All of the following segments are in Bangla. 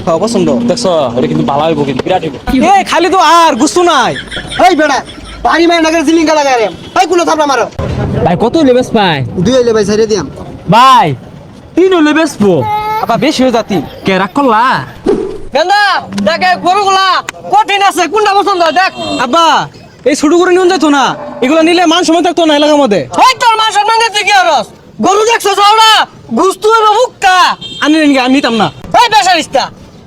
হ্যাঁ পছন্দ। দেখছ এটা কিন্তু ভালো হইব, কিন্তু বিরাট হইব। এই খালি তো আর গুস্তু নাই। এই বেড়া বাড়ি মাই নাগের জিলিঙ্গা লাগাই রে এই কুলো থাপড়া মারো ভাই কত হইলে বেশ পাই? দুই হইলে ভাই ছেড়ে দিয়াম ভাই 3 হইলে বেচবো। আপা বেশি হয়ে যাতি। কে রাগ করলা? গেন্দা দেখে গরুগুলা কঠিন আছে, কোনটা পছন্দ দেখ। আব্বা এই ছোট করে নিয়ে যাইতো না, এগুলো নিলে মান সময় থাকতো না এলাকার মধ্যে। ওই তোর মা সম্মান দিতে কি হরস? গরু দেখছো চাওড়া, গুস্তু হইব মুক্কা। আমি আমি নিতাম না। এই বেসারিস্তা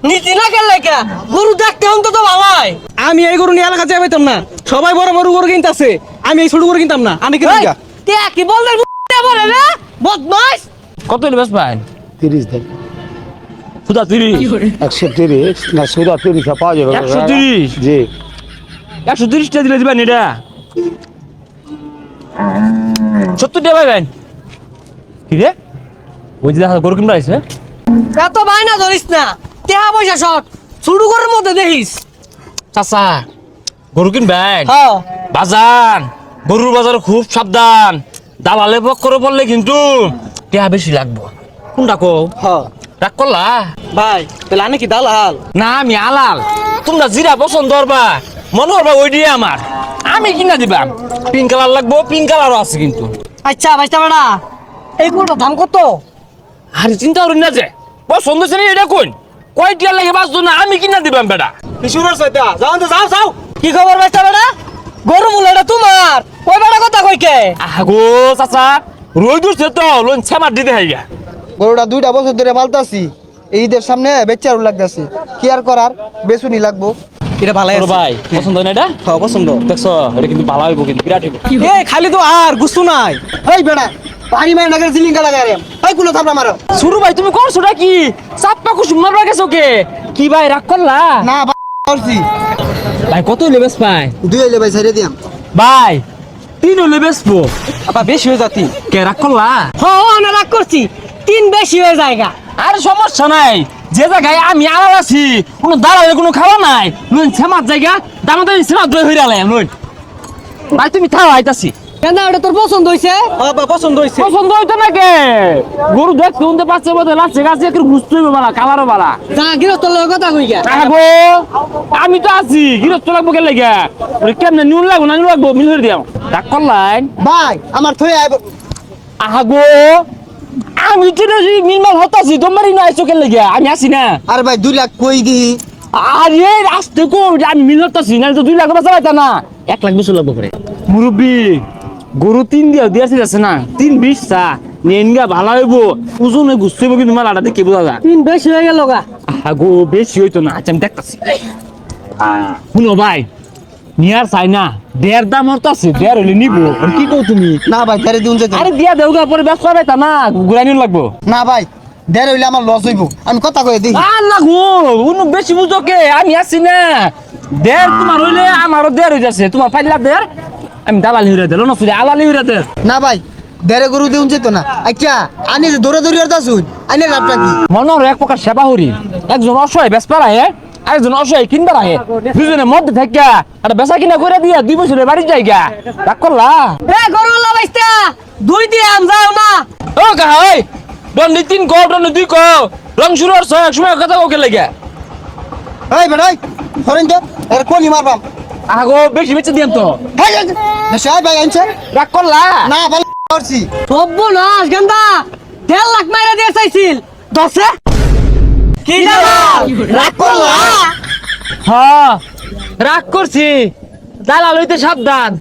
নীতি না খেললে কে? গরু দেখতে অন্তত ভালাই। আমি এই গরু নিয়ে এলাকা যাইতাম না, সবাই বড় বড় গরু কিনতেছে, আমি এই ছোট গরু কিনতাম না। আমি কিনতাম না। তে কি বললে বলে রে বদমাইশ। কত হইলে বেশ পাই? 30 দেন সুদা 30। 130 না সুদা 30 পাওয়া যাবে 130? জি 130 টা দিলে দিবেন এটা? 70 টাকা পাইবেন কি রে? ওই যে দেখা গরু কিনবা আইছে। এত বাইনা ধরিস না, টেহা পয়সা শর্ট ছোট গরুর মধ্যে দেখিস। চাচা গরু কিনবেন? হ্যাঁ বাজান গরুর বাজার খুব সাবধান, দালালে করে পড়লে কিন্তু টাকা বেশি লাগবো। কোনটা কো? হ্যাঁ রাগ করলা? ভাই তাহলে আনে কি দালাল? না আমি আলাল, তোমরা জিরা পছন্দ করবা মনে করবা ওই দিয়ে আমার, আমি কিনা দিবাম। পিঙ্ক কালার লাগবো, পিঙ্ক কালারও আছে কিন্তু। আচ্ছা ভাইস্তা বেটা এই গরুটার দাম কত? আর চিন্তা করেন না যে পছন্দ হচ্ছে না এটা কোন কয় টিয়া লাগে বাঁচতো না, আমি কিনা দিবাম বেটা। কি শুরু হচ্ছে এটা? যাও তো যাও যাও। কি খবর ভাইস্তা বেটা? গরু মূল্য এটা তোমার, ওই বেটা কথা কই কে? আগো চাচা রোদ উঠছে তো লোন ছামার দিতে হাইগা। গরুটা 2টা বছর ধরে পালতাছি এই ঈদের সামনে বেচারও লাগতাছে কি আর করার বেচুনি লাগবো এটা ভালাই বড় আছে। ভাই পছন্দ হয় না এটা? হ্যাঁ পছন্দ। দেখছ এটা কিন্তু ভালো হইব, কিন্তু বিরাট হইব। এই খালি তো আর গুস্তু নাই। এই বেড়া বাড়ি মাই নাগের জিলিঙ্গা লাগাই রে এই কুলো থাপড়া মারো শুরু ভাই তুমি করছো কি চাপ্পা কুসুম মারবা গেছো কে? কি ভাই রাগ করলা? না ভাই করছি ভাই কত হইলে বেশ পাই? দুই হইলে ভাই ছেড়ে দিয়াম ভাই 3 হইলে বেচবো। আপা বেশি হয়ে যাতি। কে রাগ করলা? না রাগ করছি, 3 বেশি হয়ে জায়গা। আরে সমস্যা নাই, যে জায়গায় আমি আলাল আছি কোনো দালালের কোনো খাওয়া নাই, লোন ছামার জায়গা দামাদামি সেবা দই হইরা লাইম লোন। ভাই তুমি থাও আইতাছি। কেন ওটা তোর পছন্দ হইছে? আপা পছন্দ হইছে। পছন্দ হইতো না কে? গরু দেখ শুনতে পাচ্ছে বোধ লাগছে গাছে একটু বুঝতে হইবে বালা, কালারও বালা। যা গৃহস্থর লগে কথা কই গে। আগো আমি তো আছি, গিরস্ত লাগবো কে লাগা? কেমনে নুন লাগবো না নুন লাগবো মিল করে দিও। রাগ করলাই? ভাই আমার থই আইব আগো আমি তো নির্মাল হতাছি, তোমারই না আইসো কে লাগা? আমি আসি না। আর ভাই 2 লাখ কই দিহি আরে রাস্তে কো আমি মিল হতাছি না, তো 2 লাখ টাকা চালাইতা না, 1 লাখ বেশি লাগবো করে। মুরব্বি গরু 3 দিয়েছি আছে না, 3-20 চা নেনগা ভালো হইব, ওজনে গুছতে হইব, কিন্তু মালাটা দেখে বোঝা যায়। 3 বেশি হয়ে গেল গা। আগো বেশি হইতো না। আচ্ছা আমি দেখতাছি। শুনো ভাই নিয়ার চাই না, 1.5 দাম হতাছে, 1.5 হইলে নিবো। আর কি কও তুমি? না ভাই ছেড়ে দিউন যেত আরে দিয়া দেউগা পরে ব্যবসা পাইতা না, ঘুরাই নিন লাগবো। না ভাই দেড় হইলে আমার লস হইব আমি কথা কই দিই আর লাগবো উনি বেশি বুঝো কে? আমি আছি না। 1.5 তোমার হইলে আমারও 1.5 হয়ে যাচ্ছে, তোমার 5 লাখ 1.5 আমি দালালি হইরা দিল না, শুধু আলালি হইরা দে। না ভাই দেড়ে গরু দিউন যেত না আচ্ছা আনি যে দৌড়ে দৌড়ি আর শুন আইনে লাভটা কি মনে হয় এক প্রকার সেবা হরি, একজন অসহায় বেসপার আহে, আরেকজন অসহায় কিনবার আহে, দুজনের মধ্যে থাকিয়া একটা বেচা কিনা করে দিয়া 2 বছরের বাড়ি যাইগা। রাগ করলা? এ গরু লাভাইস্তা 2 দিয়ে আম যাও না। ও কাহা ওই দন্ডি 3 কো দন্ডি 2 কো রং শুরু আর এক সময় কথা ওকে লাগা। এই বেড়াই ধরেন তো এর কোনি মারবাম আগো বেশি বেচে দিয়াম তো। এই দেশে ভাই আনছে রাগ করলা? না ভালো করছি সর্বনাশ গেন্দা 1.5 লাখ মাইরা দিয়ে চাইছিল 10 কি না রাগ করলা? হ্যাঁ রাগ করছি, দালাল হইতে সাবধান।